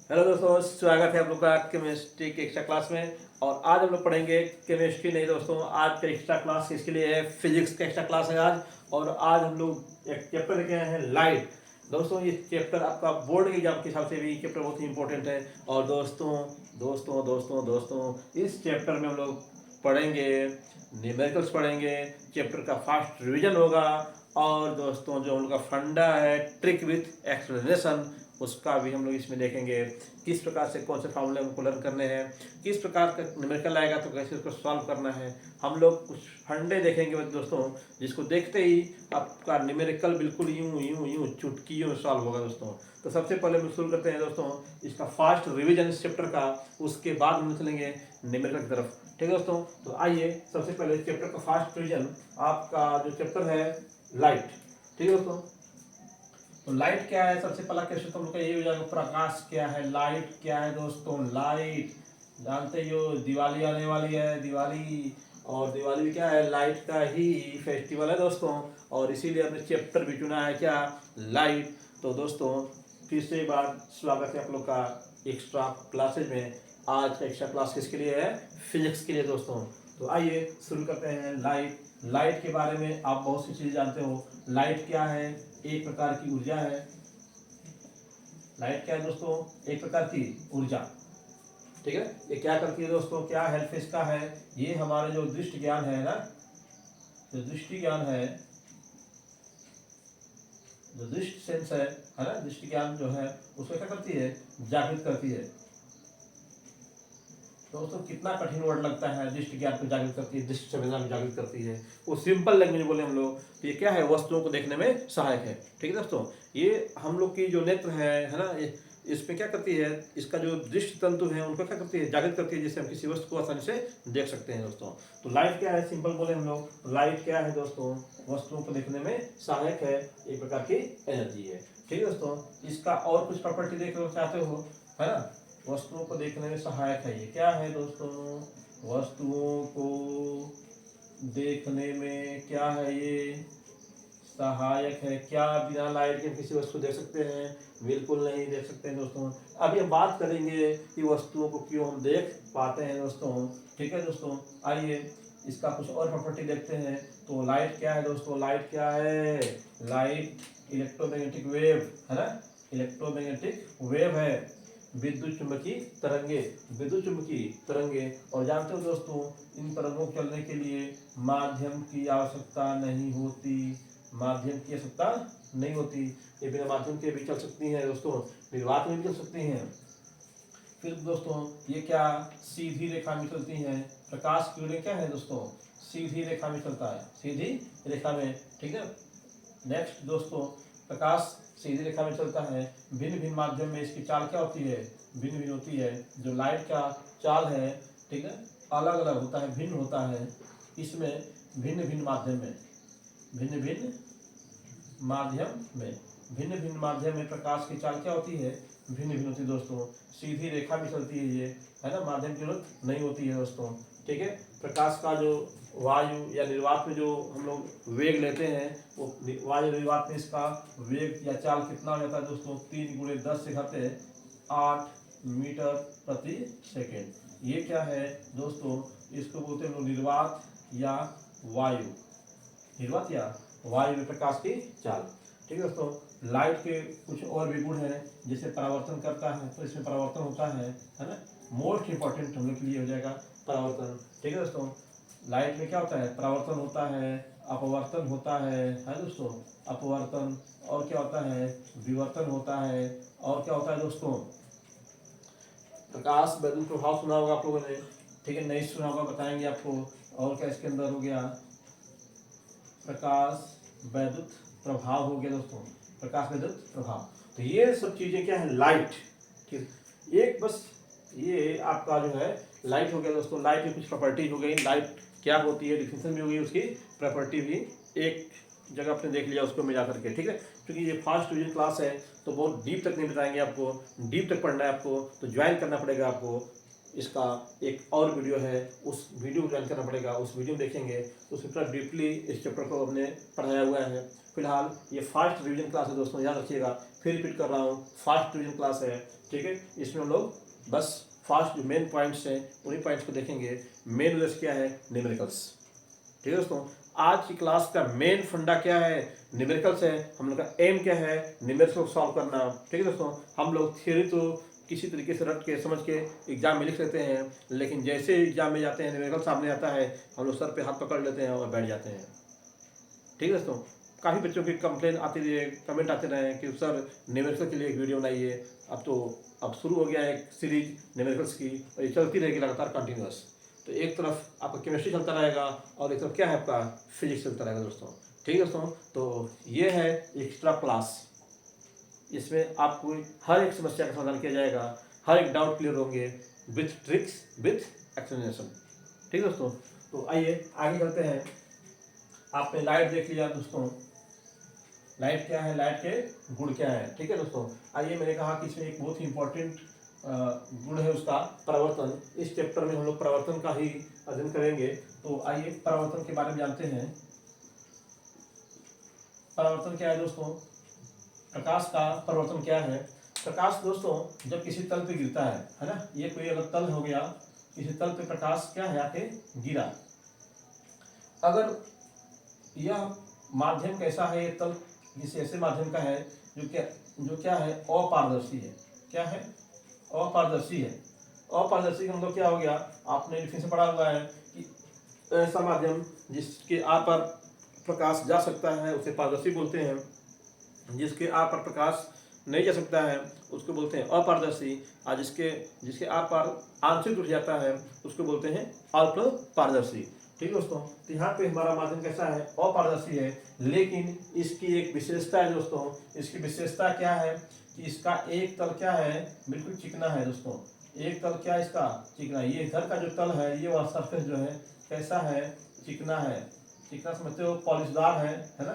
Hello दोस्तों, स्वागत है आप लोग का केमिस्ट्री के एक्स्ट्रा क्लास में। और आज हम लोग पढ़ेंगे केमिस्ट्री नहीं दोस्तों, आज का एक्स्ट्रा क्लास किसके लिए है? फिजिक्स का एक्स्ट्रा क्लास है आज। और आज हम लोग एक चैप्टर लेके आए हैं, लाइट। दोस्तों ये चैप्टर आपका बोर्ड के एग्जाम के हिसाब से भी चैप्टर बहुत ही इंपॉर्टेंट है। और दोस्तों दोस्तों दोस्तों दोस्तों इस चैप्टर में हम लोग पढ़ेंगे, न्यूमेरिकल्स पढ़ेंगे, चैप्टर का फास्ट रिवीजन होगा। और दोस्तों जो हम लोग का फंडा है, ट्रिक विथ एक्सप्लेनेशन, उसका भी हम लोग इसमें देखेंगे। किस प्रकार से कौन से फार्मूले हमको लर्न करने हैं, किस प्रकार का न्यूमेरिकल आएगा तो कैसे उसको सॉल्व करना है। हम लोग कुछ फंडे देखेंगे दोस्तों, जिसको देखते ही आपका न्यूमेरिकल बिल्कुल यूं यूं यूं चुटकियों में सॉल्व होगा दोस्तों। तो सबसे पहले हम शुरू करते हैं दोस्तों इसका फास्ट रिवीजन इस चैप्टर का, उसके बाद हम चलेंगे न्यूमेरिकल की तरफ। ठीक है दोस्तों, तो आइए सबसे पहले चैप्टर का फास्ट रिवीजन। आपका जो चैप्टर है लाइट, ठीक है दोस्तों। तो लाइट क्या है? सबसे पहला क्वेश्चन तो हम लोग का ये हो जाएगा, प्रकाश क्या है? लाइट क्या है दोस्तों? लाइट जानते ही हो, दिवाली आने वाली है, दिवाली। और दिवाली भी क्या है? लाइट का ही फेस्टिवल है दोस्तों। और इसीलिए हमने चैप्टर भी चुना है, क्या? लाइट। तो दोस्तों फिर से एक बार स्वागत है आप लोग का एक्स्ट्रा क्लासेज में। आज का एक्स्ट्रा क्लास किसके लिए है? फिजिक्स के लिए दोस्तों। तो आइए शुरू करते हैं। लाइट, लाइट के बारे में आप बहुत सी चीज़ें जानते हो। लाइट क्या है? एक प्रकार की ऊर्जा है। लाइट क्या है दोस्तों? एक प्रकार की ऊर्जा। ठीक है, ये क्या करती है दोस्तों? क्या हेल्प इसका है? ये हमारे जो दृष्टि ज्ञान है ना, जो दृष्टि ज्ञान है, जो दृष्टि सेंस है ना, दृष्टि ज्ञान जो है उसको क्या करती है? जागृत करती है। दोस्तों कितना कठिन वर्ड लगता है, दृष्टि ज्ञान को जागृत करती है, दृष्टि संवेदना को जागृत करती है। वो सिंपल लैंग्वेज बोले हम लोग तो ये क्या है? वस्तुओं को देखने में सहायक है। ठीक है दोस्तों, ये हम लोग की जो नेत्र है ना, इसमें क्या करती है? इसका जो दृष्टि तंतु है उनको क्या करती है? जागृत करती है, जिससे हम किसी वस्तु को आसानी से देख सकते हैं दोस्तों। तो लाइट क्या है? सिंपल बोले हम लोग, लाइट क्या है दोस्तों? वस्तुओं को देखने में सहायक है, एक प्रकार की एनर्जी है। ठीक है दोस्तों, इसका और कुछ प्रॉपर्टी देखना चाहते हो, है ना? वस्तुओं को देखने में सहायक है। ये क्या है दोस्तों? वस्तुओं को देखने में क्या है? ये सहायक है। क्या बिना लाइट के किसी वस्तु को देख सकते हैं? बिल्कुल नहीं देख सकते हैं दोस्तों। अभी हम बात करेंगे कि वस्तुओं को क्यों हम देख पाते हैं दोस्तों। ठीक है दोस्तों, आइए इसका कुछ और प्रॉपर्टी देखते हैं। तो लाइट क्या है दोस्तों? लाइट क्या है? लाइट इलेक्ट्रोमैग्नेटिक वेव है ना, इलेक्ट्रोमैग्नेटिक वेव है, विद्युत चुंबकीय तरंगे, विद्युत चुंबकीय तरंगे। और जानते हो दोस्तों, इन तरंगों को चलने के लिए माध्यम की आवश्यकता नहीं होती, माध्यम की आवश्यकता नहीं होती। ये बिना माध्यम के भी चल सकती हैं दोस्तों, निर्वात में भी चल सकती हैं। फिर दोस्तों ये क्या? सीधी रेखा में चलती हैं। प्रकाश किरणें क्या है दोस्तों? सीधी रेखा में चलता है, सीधी रेखा में। ठीक है, नेक्स्ट दोस्तों, प्रकाश सीधी रेखा में चलता है। भिन्न भिन्न माध्यम में इसकी चाल क्या होती है? भिन्न भिन्न होती है। जो लाइट का चाल है, ठीक है, अलग अलग होता है, भिन्न होता है। इसमें भिन्न भिन्न माध्यम में, भिन्न भिन्न माध्यम में, भिन्न भिन्न माध्यम में प्रकाश की चाल क्या होती है? भिन्न भिन्न होती है दोस्तों। सीधी रेखा में चलती है ये, है ना, माध्यम की जरूरत नहीं होती है दोस्तों। ठीक है, प्रकाश का जो वायु या निर्वात में जो हम लोग वेग लेते हैं, वो वायु निर्वात में इसका वेग या चाल कितना हो जाता है दोस्तों? 3 × 10 से घाते 8 मीटर प्रति सेकेंड। ये क्या है दोस्तों? इसको बोलते हैं निर्वात या वायु, निर्वात या वायु में प्रकाश की चाल। ठीक है दोस्तों, लाइट के कुछ और भी गुण हैं, जैसे परावर्तन करता है, तो इसमें परावर्तन होता है ना। मोस्ट इंपॉर्टेंट हम लोग के लिए हो जाएगा परावर्तन। ठीक है दोस्तों, लाइट में क्या होता है? परावर्तन होता है, अपवर्तन होता है दोस्तों, अपवर्तन। और क्या होता है? विवर्तन होता है। और क्या होता है दोस्तों? प्रकाश वैद्युत प्रभाव सुना होगा आप लोगों ने, ठीक है, नहीं सुना होगा बताएंगे आपको। और क्या इसके अंदर हो गया? प्रकाश वैद्युत प्रभाव हो गया दोस्तों, प्रकाश वैद्युत प्रभाव। तो ये सब चीजें क्या है? लाइट। ठीक, एक बस ये आपका जो है लाइट हो गया दोस्तों। लाइट की कुछ प्रॉपर्टी हो गई, लाइट क्या होती है, डिफिनेशन भी हो गई, उसकी प्रॉपर्टी भी एक जगह आपने देख लिया उसको मिला करके। ठीक है, क्योंकि ये फास्ट डिवीजन क्लास है तो बहुत डीप तक नहीं बताएंगे आपको, डीप तक पढ़ना है आपको तो ज्वाइन करना पड़ेगा आपको। इसका एक और वीडियो है, उस वीडियो को ज्वाइन करना पड़ेगा, उस वीडियो में देखेंगे तो उसमें पूरा डीपली इस चैप्टर को हमने पढ़ाया हुआ है। फिलहाल ये फास्ट रिवीजन क्लास है दोस्तों, याद रखिएगा। फिर रिपीट कर रहा हूँ, फास्ट रिवीजन क्लास है, ठीक है। इसमें हम लोग बस फास्ट जो मेन पॉइंट्स हैं उन्हीं पॉइंट्स को देखेंगे। मेन उद्देश्य क्या है, न्यूमेरिकल्स, ठीक है दोस्तों। आज की क्लास का मेन फंडा क्या है, न्यूमेरिकल्स है। हम लोग का एम क्या है, न्यूमेरिकल्स को सॉल्व करना, ठीक है दोस्तों। हम लोग थियरी तो किसी तरीके से रट के समझ के एग्जाम में लिख लेते हैं, लेकिन जैसे एग्जाम में जाते हैं न्यूमेरिकल सामने आता है हम लोग सर पे हाथ पकड़ लेते हैं और बैठ जाते हैं, ठीक है दोस्तों। काफ़ी बच्चों की कंप्लेन आती रही, कमेंट आते रहे कि सर न्यूमेरिकल के लिए एक वीडियो बनाइए। अब शुरू हो गया है एक सीरीज न्यूमेरिकल्स की, और ये चलती रहेगी लगातार कंटिन्यूअस। तो एक तरफ आपका केमिस्ट्री चलता रहेगा और एक तरफ क्या है आपका फिजिक्स चलता रहेगा दोस्तों, ठीक है दोस्तों। तो ये है एक्स्ट्रा क्लास, इसमें आपको हर एक समस्या का समाधान किया जाएगा, हर एक डाउट क्लियर होंगे विथ ट्रिक्स विथ एक्सप्लेनेशन, ठीक है दोस्तों। तो आइए आगे चलते हैं। आपने लाइट देख लिया दोस्तों, लाइट क्या है, लाइट के गुण क्या है, ठीक है दोस्तों। आइए, मैंने कहा कि इसमें एक बहुत ही इंपॉर्टेंट गुण है उसका परावर्तन। इस चैप्टर में हम लोग परावर्तन का ही अध्ययन करेंगे। तो आइए परावर्तन के बारे में जानते हैं। परावर्तन क्या है दोस्तों, प्रकाश का परावर्तन क्या है। प्रकाश दोस्तों जब किसी तल पे गिरता है ना, ये कोई अगर तल हो गया, किसी तल पे प्रकाश क्या है आके गिरा, अगर यह माध्यम कैसा है, ये तल किसी ऐसे माध्यम का है जो क्या है अपारदर्शी है। क्या है, अपारदर्शी है। अपारदर्शी का मतलब क्या हो गया, आपने डिफिनेशन पढ़ा हुआ है कि ऐसा माध्यम जिसके आर पर प्रकाश जा सकता है उसे पारदर्शी बोलते हैं, जिसके आर पर प्रकाश नहीं जा सकता है उसको बोलते हैं अपारदर्शी, और जिसके आर पार आंशिक उठ जाता है उसको बोलते हैं अल्प पारदर्शी, ठीक है दोस्तों। तो यहाँ पे हमारा माध्यम कैसा है, अपारदर्शी है, लेकिन इसकी एक विशेषता है दोस्तों। इसकी विशेषता क्या है कि इसका एक तल क्या है, बिल्कुल चिकना है दोस्तों। एक तल क्या है इसका, चिकना। ये इधर का जो तल है, ये वाला सरफेस जो है कैसा है, चिकना है। चिकना समझते हो, पॉलिशदार है ना,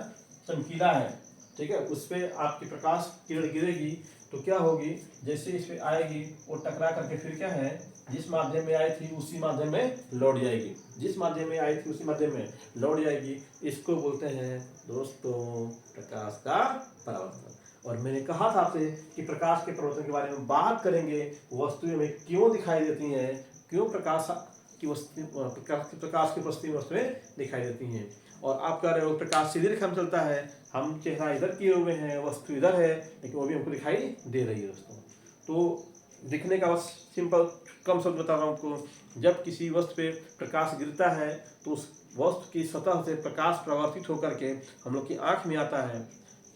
चमकीला है, ठीक है। उस पर आपकी प्रकाश किरण गिरेगी तो क्या होगी, जैसे इस पे आएगी वो टकरा करके फिर क्या है, जिस माध्यम में आई थी उसी माध्यम में लौट जाएगी, जिस माध्यम में आई थी उसी माध्यम में लौट जाएगी। इसको बोलते हैं दोस्तों प्रकाश का परावर्तन। और मैंने कहा था आपसे कि प्रकाश के परावर्तन के बारे में बात करेंगे, वस्तुएं हमें क्यों दिखाई देती हैं, क्यों प्रकाश की वस्तुएं दिखाई देती हैं। और आप कह रहे हो प्रकाश सीधी रेखा में चलता है, हम चेहरा इधर किए हुए हैं, वस्तु इधर है, लेकिन वो भी हमको दिखाई दे रही है दोस्तों। तो दिखने का बस सिंपल कम शब्द बता रहा हूँ आपको। जब किसी वस्तु पे प्रकाश गिरता है तो उस वस्तु की सतह से प्रकाश प्रवर्तित होकर के हम लोग की आँख में आता है,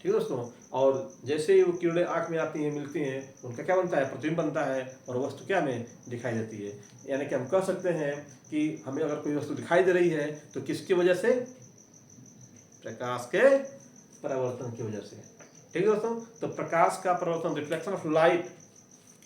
ठीक है दोस्तों। और जैसे ही वो किरणें आँख में आती हैं, मिलती हैं, उनका क्या बनता है, प्रतिबिंब बनता है, और वस्तु क्या हमें दिखाई देती है। यानी कि हम कह सकते हैं कि हमें अगर कोई वस्तु दिखाई दे रही है तो किसकी वजह से, प्रकाश के परावर्तन की वजह से, ठीक है दोस्तों। तो प्रकाश का परावर्तन, reflection of light,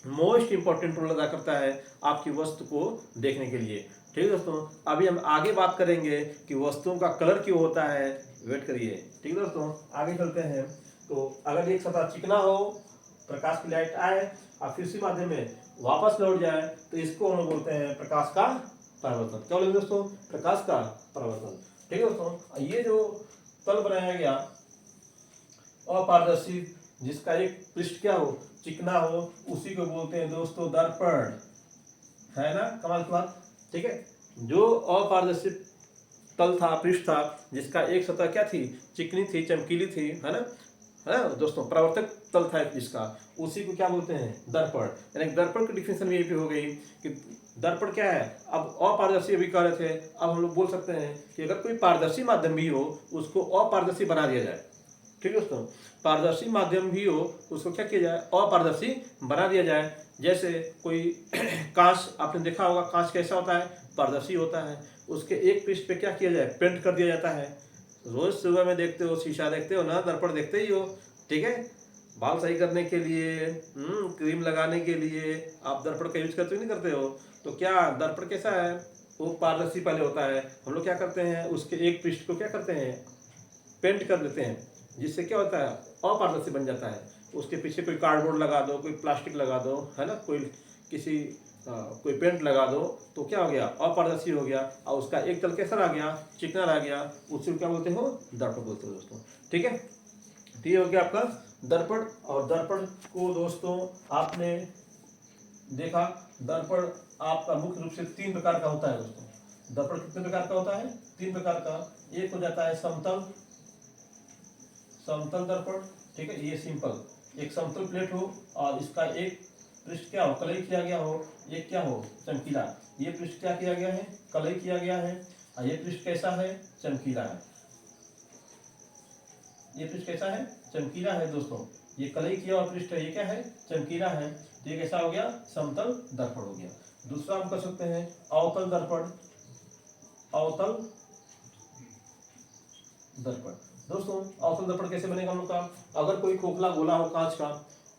most important role अदा करता है आपकी वस्तु को देखने के लिए, ठीक है दोस्तों। अभी हम आगे बात करेंगे कि वस्तुओं का कलर क्यों होता है, वेट करिए, ठीक है दोस्तों। आगे चलते हैं। तो अगर एक सतह चिकना हो, प्रकाश की लाइट आए और फिर उसी माध्यम में वापस लौट जाए, तो इसको हम बोलते हैं प्रकाश का परावर्तन। क्या बोलेंगे दोस्तों, प्रकाश का परावर्तन, ठीक है दोस्तों। ये जो तल बनाया गया अपारदर्शी, जिसका एक पृष्ठ क्या हो, चिकना हो, उसी को बोलते हैं दोस्तों दर्पण, है ना, कमाल की बात, ठीक है। जो अपारदर्शी तल था, पृष्ठ था, जिसका एक सतह क्या थी, चिकनी थी, चमकीली थी, है ना दोस्तों, परावर्तक तल था जिसका, उसी को क्या बोलते हैं, दर्पण। यानी दर्पण की डिफिनेशन भी ये भी हो गई कि दर्पण क्या है। अब अपारदर्शी अभी कह रहे थे, अब हम लोग बोल सकते हैं कि अगर कोई पारदर्शी माध्यम भी हो उसको अपारदर्शी बना दिया जाए, ठीक है दोस्तों। पारदर्शी माध्यम भी हो उसको क्या किया जाए, अपारदर्शी बना दिया जाए। जैसे कोई कांच, आपने देखा होगा कांच कैसा होता है, पारदर्शी होता है। उसके एक पृष्ठ पे क्या किया जाए, पेंट कर दिया जाता है। रोज सुबह में देखते हो, शीशा देखते हो ना, दर्पण देखते ही हो, ठीक है। बाल सही करने के लिए, क्रीम लगाने के लिए आप दर्पण का यूज करते हो, नहीं करते हो। तो क्या दर्पण कैसा है, वो पारदर्शी पहले होता है। हम लोग क्या करते हैं, उसके एक पृष्ठ को क्या करते हैं, पेंट कर देते हैं, जिससे क्या होता है, अपारदर्शी बन जाता है। उसके पीछे कोई कार्डबोर्ड लगा दो, कोई प्लास्टिक लगा दो, है ना, कोई पेंट लगा दो, तो क्या हो गया, अपारदर्शी हो गया। और उसका एक तल कैसा रह गया, चिकना रह गया, उससे क्या बोलते हो, दर्पण बोलते हो दोस्तों, ठीक है। तो ये हो गया आपका दर्पण, और दर्पण को दोस्तों आपने देखा, दर्पण आपका मुख्य रूप से 3 प्रकार का होता है दोस्तों। दर्पण कितने प्रकार का होता है? 3 प्रकार का। एक हो जाता है समतल, समतल दर्पण, ठीक है, ये सिंपल, एक समतल प्लेट हो और इसका एक पृष्ठ क्या हो, कलई किया गया हो, एक क्या हो, चमकीला। ये पृष्ठ क्या किया गया है, कलई किया गया है, और ये पृष्ठ कैसा है, चमकीला है। ये पृष्ठ कैसा है, चमकीला है दोस्तों। ये कलई किया हुआ पृष्ठ है, ये क्या है, चमकीला है। तो ये कैसा हो गया, समतल दर्पण हो गया। दूसरा हम कर सकते हैं अवतल दर्पण, अवतल दर्पण। दोस्तों अवतल दर्पण कैसे बनेगा हम लोग का? अगर कोई खोखला गोला हो कांच का,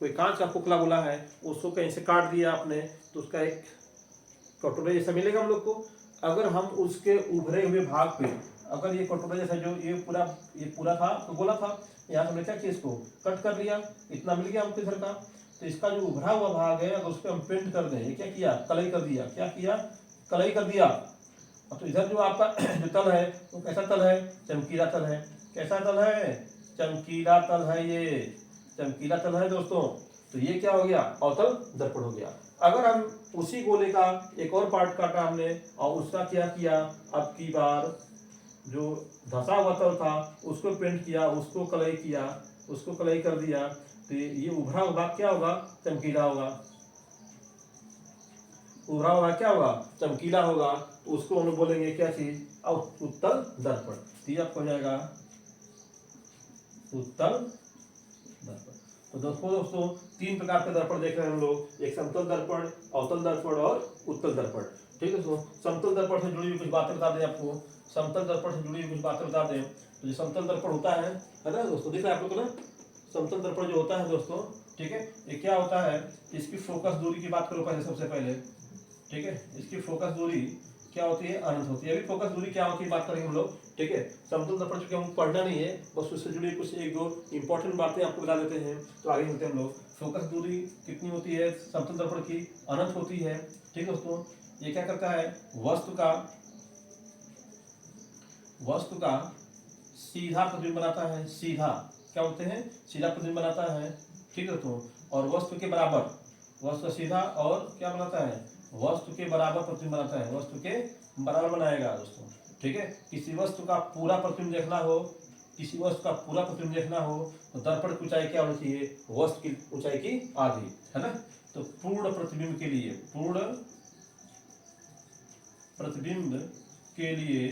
कोई कांच का खोखला गोला है, उसको कहीं से काट दिया आपने तो उसका एक कटोरे जैसा मिलेगा हम लोग को। अगर हम उसके उभरे हुए भाग पे, अगर ये कटोरा जैसा जो ये पूरा था तो गोला था, यहाँ हमने क्या किया, इसको कट कर लिया, इतना मिल गया हमको इधर का। तो इसका जो उभरा हुआ भाग है अगर उस पर हम पेंट कर दें, ये क्या किया, कलई कर दिया, क्या किया, कलई कर दिया। तो इधर जो आपका जो तल है वो कैसा तल है, चमकीला तल है। कैसा तल है, चमकीला तल है, ये चमकीला तल है दोस्तों। तो ये क्या हो गया, अवतल दर्पण हो गया। अगर हम उसी गोले का एक और पार्ट काटा हमने और उसका क्या किया, अब की बार जो धसा हुआ तल था उसको पेंट किया, उसको कलई किया, उसको कलई कर दिया, तो ये उभरा हुआ भाग क्या होगा, चमकीला होगा। उभरा हुआ क्या होगा, चमकीला होगा। तो उसको हम लोग बोलेंगे क्या चीज, अब उत्तल दर्पण। तो ये आपको हो जाएगा उत्तल दर्पण। तो दोस्तों 3 प्रकार के दर्पण देख रहे हैं हम लोग, एक समतल दर्पण, अवतल दर्पण और उत्तल दर्पण। ठीक है दोस्तों, समतल दर्पण से जुड़ी हुई कुछ बातें बता दें आपको, समतल दर्पण से जुड़ी हुई कुछ बातें बता दें। तो जो समतल दर्पण होता है ना दोस्तों, दिख रहा है आप लोग को ना, समतल दर्पण जो होता है दोस्तों, ठीक है, ये क्या होता है, इसकी फोकस दूरी की बात करो पहले सबसे पहले, ठीक है, इसकी फोकस दूरी क्या होती है, अनंत होती है। अभी फोकस दूरी क्या होती है बात करेंगे हम लोग, ठीक है। समतल दर्पण चूंकि हम पढ़ना नहीं है, बस उससे जुड़ी कुछ एक दो इंपॉर्टेंट बातें आपको बता देते हैं, तो आगे मिलते हैं हम लोग। फोकस दूरी कितनी होती है समतल दर्पण की, अनंत होती है, ठीक है दोस्तों। ये क्या करता है, वस्तु का सीधा प्रतिबिंब बनाता है, सीधा, क्या बोलते हैं, सीधा प्रतिबिंब बनाता है, ठीक है दोस्तों। और वस्तु के बराबर, वस्तु का सीधा और क्या बनाता है, वस्तु के बराबर प्रतिबिंब बनाता है, वस्तु के बराबर बनाएगा दोस्तों, ठीक है। किसी वस्तु का पूरा प्रतिबिंब देखना हो, किसी वस्तु का पूरा प्रतिबिंब देखना हो तो दर्पण की ऊंचाई क्या होनी चाहिए, वस्तु की ऊंचाई की आधी, है ना। तो पूर्ण प्रतिबिंब के लिए, पूर्ण प्रतिबिंब के लिए,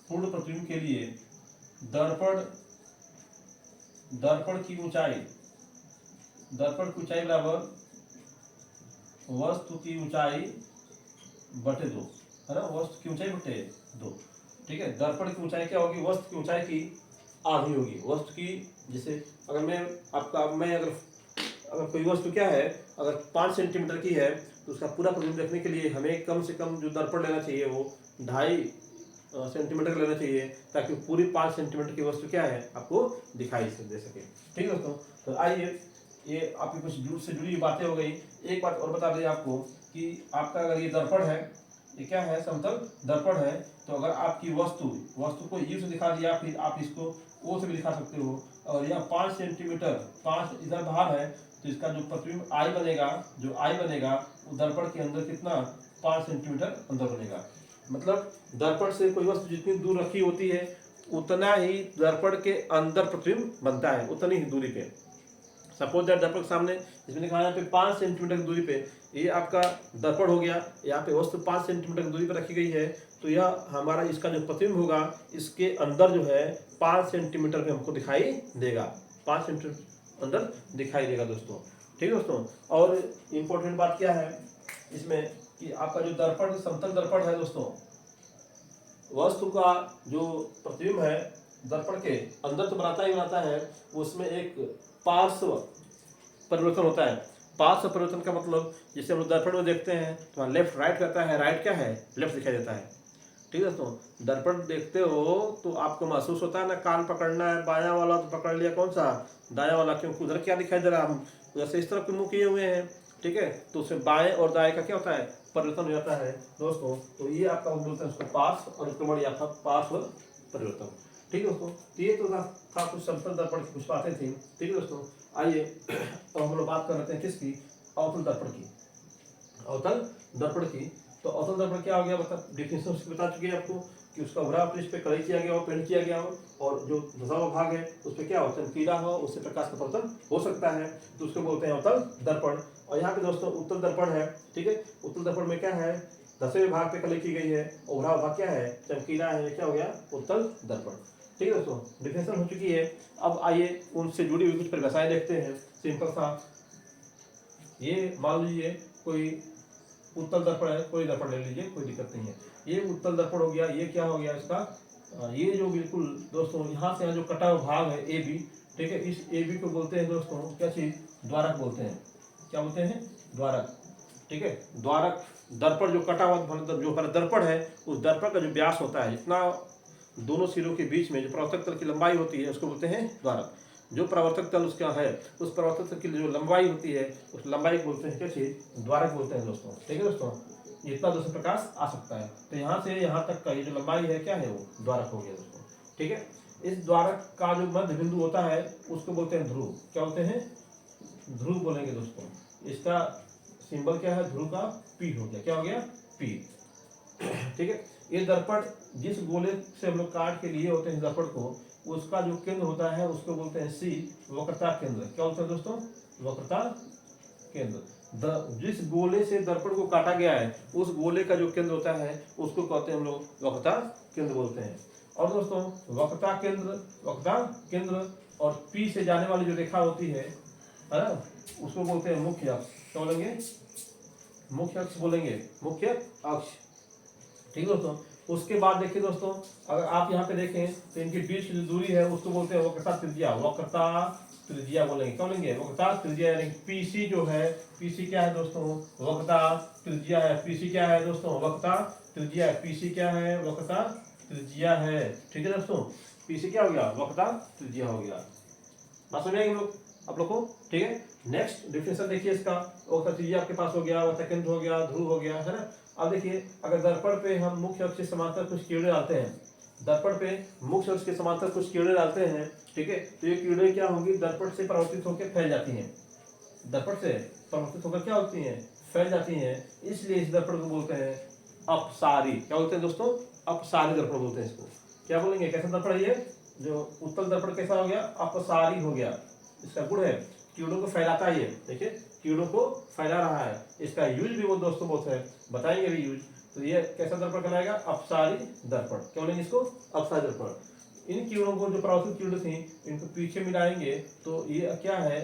पूर्ण प्रतिबिंब के लिए दर्पण की ऊंचाई, दर्पण की ऊंचाई बराबर वस्तु की ऊंचाई बटे 2, है ना, वस्तु की ऊंचाई बटे 2, ठीक है। दर्पण की ऊंचाई क्या होगी, वस्तु की ऊंचाई की आधी होगी, वस्तु की, जैसे अगर मैं अगर कोई वस्तु क्या है, अगर 5 सेंटीमीटर की है तो उसका पूरा प्रतिबिंब देखने के लिए हमें कम से कम जो दर्पण लेना चाहिए वो 2.5 सेंटीमीटर लेना चाहिए, ताकि पूरी 5 सेंटीमीटर की वस्तु क्या है आपको दिखाई दे सके, ठीक है दोस्तों। तो आइए, ये आपकी कुछ दूर से जुड़ी बातें हो गई। एक बात और बता दें आपको कि आपका अगर ये दर्पण है, ये क्या है, समतल दर्पण है, तो अगर आपकी वस्तु को यू से दिखा दिया, फिर आप इसको ओ से भी दिखा सकते हो, और यह 5 सेंटीमीटर, 5 इधर बाहर है, तो इसका जो प्रतिबिंब आई बनेगा, जो आई बनेगा वो दर्पण के अंदर कितना, 5 सेंटीमीटर अंदर बनेगा। मतलब दर्पण से कोई वस्तु जितनी दूर रखी होती है उतना ही दर्पण के अंदर प्रतिबिंब बनता है, उतनी ही दूरी पे। सपोज दैट दर्पण के सामने, इसमें लिखा है यहाँ पे 5 सेंटीमीटर की दूरी पे ये आपका दर्पण हो गया, यहाँ पे वस्तु 5 सेंटीमीटर की दूरी पर रखी गई है, तो यह हमारा इसका जो प्रतिबिंब होगा इसके अंदर जो है 5 सेंटीमीटर पे हमको दिखाई देगा, 5 सेंटीमीटर अंदर दिखाई देगा दोस्तों, ठीक है दोस्तों। और इम्पोर्टेंट बात क्या है इसमें कि आपका जो दर्पण, समतल दर्पण है दोस्तों, वस्तु का जो प्रतिबिंब है दर्पण के अंदर तो बनाता ही बनाता है, उसमें एक पार्श्व परिवर्तन होता है। पार्श्व परिवर्तन का मतलब जैसे हम लोग दर्पण में देखते हैं तो लेफ्ट राइट करता है, राइट क्या है, लेफ्ट दिखाई देता है, ठीक है दोस्तों। दर्पण देखते हो तो आपको महसूस होता है ना, कान पकड़ना है, बायां वाला तो पकड़ लिया, कौन सा, दायां वाला, क्योंकि उधर क्या दिखाई दे रहा है, हम जैसे इस तरफ मुंह किए हुए हैं, ठीक है, तो उसमें बाएं और दाएं का क्या होता है, परिवर्तन हो जाता है दोस्तों। तो ये आपका बोलते हैं उसको पार्श्व अनुक्रमण या पार्श्व परिवर्तन, ठीक है दोस्तों, तो ये तो था कुछ समतल दर्पण की कुछ बातें थी। ठीक है दोस्तों, आइए अब हम लोग बात कर लेते हैं किसकी, अवतल दर्पण की। अवतल दर्पण की, तो अवतल दर्पण क्या हो गया, मतलब डिफिनेशन उसकी बता चुके हैं आपको कि उसका उभरा पृष्ठ पे कलई किया गया हो, पेंट किया गया हो, और जो धसा हुआ भाग है उस पर क्या हो, चमकीला हो, उससे प्रकाश का पतन हो सकता है, तो उसको बोलते हैं अवतल दर्पण। और यहाँ पे दोस्तों उत्तल दर्पण है। ठीक है, उत्तल दर्पण में क्या है, धसे हुए भाग पे कलई की गई है, उभरा हुआ भाग क्या है, चमकीला है, क्या हो गया, उत्तल दर्पण। ठीक है दोस्तों, डिफिनेशन हो चुकी है। अब आइए उनसे जुड़ी हुई कुछ परिभाषाएं देखते हैं। सिंपल सा, ये मान लीजिए कोई उत्तल दर्पण है, कोई दर्पण ले लीजिए, कोई दिक्कत नहीं है। ये उत्तल दर्पण हो गया, ये क्या हो गया इसका, ये जो बिल्कुल दोस्तों यहाँ से यहाँ जो कटा हुआ भाग है ए बी, ठीक है, इस ए बी को बोलते हैं दोस्तों क्या चीज, द्वारक बोलते हैं। क्या बोलते हैं, द्वारक। ठीक है, द्वारक दर्पण जो कटा हुआ जो दर्पण है, उस दर्पण का जो व्यास होता है, जितना दोनों सिरों के बीच में जो परावर्तक तल की लंबाई होती है उसको बोलते हैं द्वारक। जो परावर्तक तल उसका है, उस परावर्तक तल की जो लंबाई होती है, उस लंबाई को बोलते हैं क्या चीज, द्वारक बोलते हैं दोस्तों। ठीक है दोस्तों, इतना दोस्तों प्रकाश आ सकता है, तो यहाँ से यहाँ तक का ये जो लंबाई है क्या है, वो द्वारक हो गया दोस्तों। ठीक है, इस द्वारक का जो मध्य बिंदु होता है उसको बोलते हैं ध्रुव। क्या बोलते हैं, ध्रुव बोलेंगे दोस्तों। इसका सिंबल क्या है, ध्रुव का पी हो गया, क्या हो गया, पी। ठीक है, ये दर्पण जिस गोले से हम लोग काट के लिए होते हैं दर्पण को, उसका जो केंद्र होता है उसको बोलते हैं सी, वक्रता केंद्र। क्या बोलते हैं दोस्तों, वक्रता केंद्र। जिस गोले से दर्पण को काटा गया है उस गोले का जो केंद्र होता है उसको कहते हैं हम लोग वक्रता केंद्र बोलते हैं। और दोस्तों वक्रता केंद्र और पी से जाने वाली जो रेखा होती है ना, उसको बोलते हैं मुख्य अक्ष। क्या बोलेंगे, मुख्य अक्ष बोलेंगे, मुख्य अक्ष। ठीक है दोस्तों, उसके बाद देखिए दोस्तों, अगर आप यहाँ पे देखें तो इनके बीच की जो दूरी है उसको बोलते हैं वक्रता त्रिज्या। वक्रता त्रिज्या बोलेंगे, क्या बोलेंगे, वक्रता त्रिज्या। यानी पीसी जो है, पीसी क्या है दोस्तों, वक्रता त्रिज्या है। पीसी क्या है दोस्तों, वक्रता त्रिज्या है। पीसी क्या है, वक्रता त्रिज्या है। ठीक है दोस्तों, पीसी क्या हो गया, वक्रता त्रिज्या हो गया। बात समझ आएगी लोग आप लोग को। ठीक है, नेक्स्ट डिफिनेशन देखिए इसका, वक्रता त्रिज्या आपके पास हो गया, वक्रता केंद्र हो गया, ध्रुव हो गया, है ना। अब देखिए, अगर दर्पण पे हम मुख्य अक्ष के समांतर कुछ किरणें डालते हैं, दर्पण पे मुख्य अक्ष के समांतर कुछ किरणें डालते हैं, ठीक है, तो ये किरणें क्या होंगी, दर्पण से परावर्तित होकर फैल जाती हैं। दर्पण से परावर्तित होकर क्या होती हैं, फैल जाती हैं। इसलिए इस दर्पण को बोलते हैं अपसारी। क्या बोलते हैं दोस्तों, अपसारी दर्पण बोलते हैं इसको। क्या बोलेंगे, कैसा दर्पण है ये, जो उत्तल दर्पण कैसा हो गया, अपसारी हो गया। इसका गुण है किरणों को फैलाता है। ये देखिए किरणों को फैला रहा है। इसका यूज भी वो दोस्तों बहुत है, बताएंगे भी यूज। तो ये कैसा दर्पण कहलाएगा, अपसारी दर्पण। क्या बोलेंगे इसको, अपसारी दर्पण। इन किरणों को जो परावर्तित किरणें थी इनको पीछे मिलाएंगे तो ये क्या है,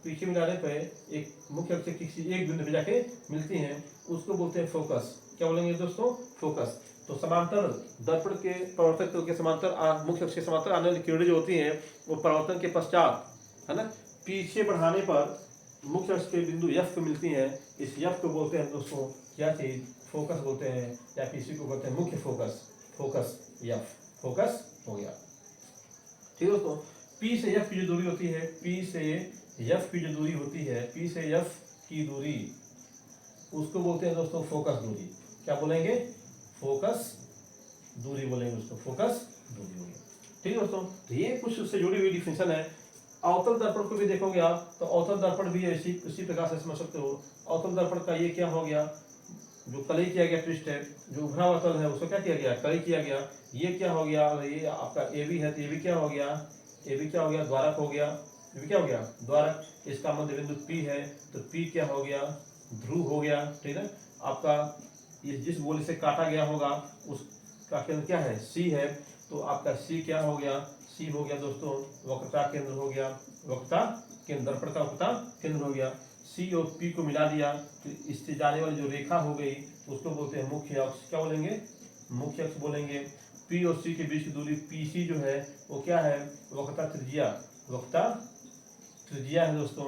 पीछे मिलाने पर एक मुख्य अक्ष किसी एक बिंदु पे जाके मिलती हैं, उसको बोलते हैं फोकस। क्या बोलेंगे दोस्तों, फोकस। तो समांतर दर्पण के परावर्तक तल के समांतर मुख्य अक्ष के समांतर आने वाली किरणें जो होती हैं वो परावर्तन के पश्चात, है ना, पीछे बढ़ाने पर मुख्य अक्ष के बिंदु एफ को मिलती हैं। इस एफ को बोलते हैं दोस्तों क्या चीज, फोकस बोलते हैं, या किसी को बोलते हैं मुख्य फोकस। फोकस एफ, फोकस हो गया। ठीक है दोस्तों, पी से एफ की जो दूरी होती है, पी से एफ की जो दूरी होती है, पी से एफ की दूरी, उसको बोलते हैं दोस्तों फोकस दूरी। क्या बोलेंगे, फोकस दूरी बोलेंगे उसको, फोकस दूरी हो गया। ठीक है दोस्तों, तो ये कुछ उससे जुड़ी हुई डिफिनेशन है। अवतल दर्पण को भी देखोगे आप तो अवतल दर्पण भी ऐसी उसी प्रकार से समझ सकते हो। अवतल दर्पण का ये क्या हो गया, जो कलई किया गया पृष्ठ है, जो उभरा हुआ तल है उसको क्या किया गया, कलई किया गया। ये क्या हो गया, ये आपका ए बी है, तो ये भी क्या हो गया, ये भी क्या हो गया, द्वारक हो गया। ये भी क्या हो गया, द्वारक। इसका मध्य बिंदु पी है, तो पी क्या हो गया, ध्रुव हो गया। ठीक है, आपका ये जिस गोले से काटा गया होगा उसका केंद्र क्या है, सी है, तो आपका सी क्या हो गया, सी हो गया दोस्तों वक्रता केंद्र हो गया। वक्रता केंद्र, दर्पण का वक्रता केंद्र हो गया। सी और पी को मिला दिया तो इससे जाने वाली जो रेखा हो गई उसको बोलते हैं मुख्य अक्ष। क्या बोलेंगे, मुख्य अक्ष बोलेंगे। पी और सी के बीच की दूरी पी सी जो है वो क्या है, वक्रता त्रिज्या। वक्रता त्रिज्या है दोस्तों,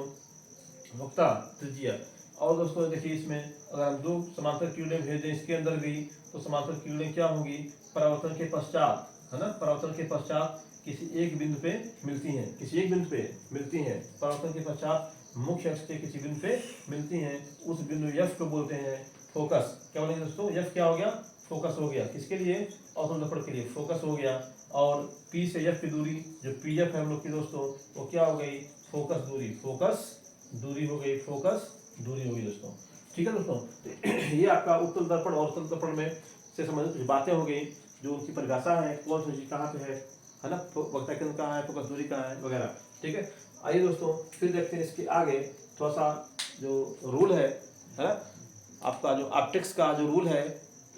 वक्रता त्रिज्या। और दोस्तों देखिए इसमें अगर हम दो समांतर किरणें भेज दें इसके अंदर भी, तो समांतर किरणें क्या होंगी, परावर्तन के पश्चात, है ना, परावर्तन के पश्चात किसी एक बिंदु पे मिलती हैं, किसी एक बिंदु पे मिलती हैं। परावर्तन के पश्चात मुख्य अक्ष के किसी बिंदु पे मिलती हैं, उस बिंदु एफ को बोलते हैं फोकस। क्या बोलेंगे दोस्तों, एफ क्या हो गया, फोकस हो गया। किसके लिए, अवतल दर्पण के लिए फोकस हो गया। और पी से एफ की दूरी जो पी एफ है हम लोग की दोस्तों, वो क्या हो गई, फोकस दूरी, फोकस दूरी हो गई, फोकस दूरी हो गई दोस्तों। ठीक है दोस्तों, तो ये आपका उत्तल दर्पण और उत्तल दर्पण में से संबंधित कुछ बातें हो गई, जो उनकी परिभाषा है, कौन सी चीज कहाँ पे है ना, वक्ता केंद्र कहाँ है, फोकस दूरी कहाँ है वगैरह। ठीक है, आइए दोस्तों फिर देखते हैं इसके आगे थोड़ा सा जो रूल है ना, आपका जो ऑप्टिक्स का जो रूल है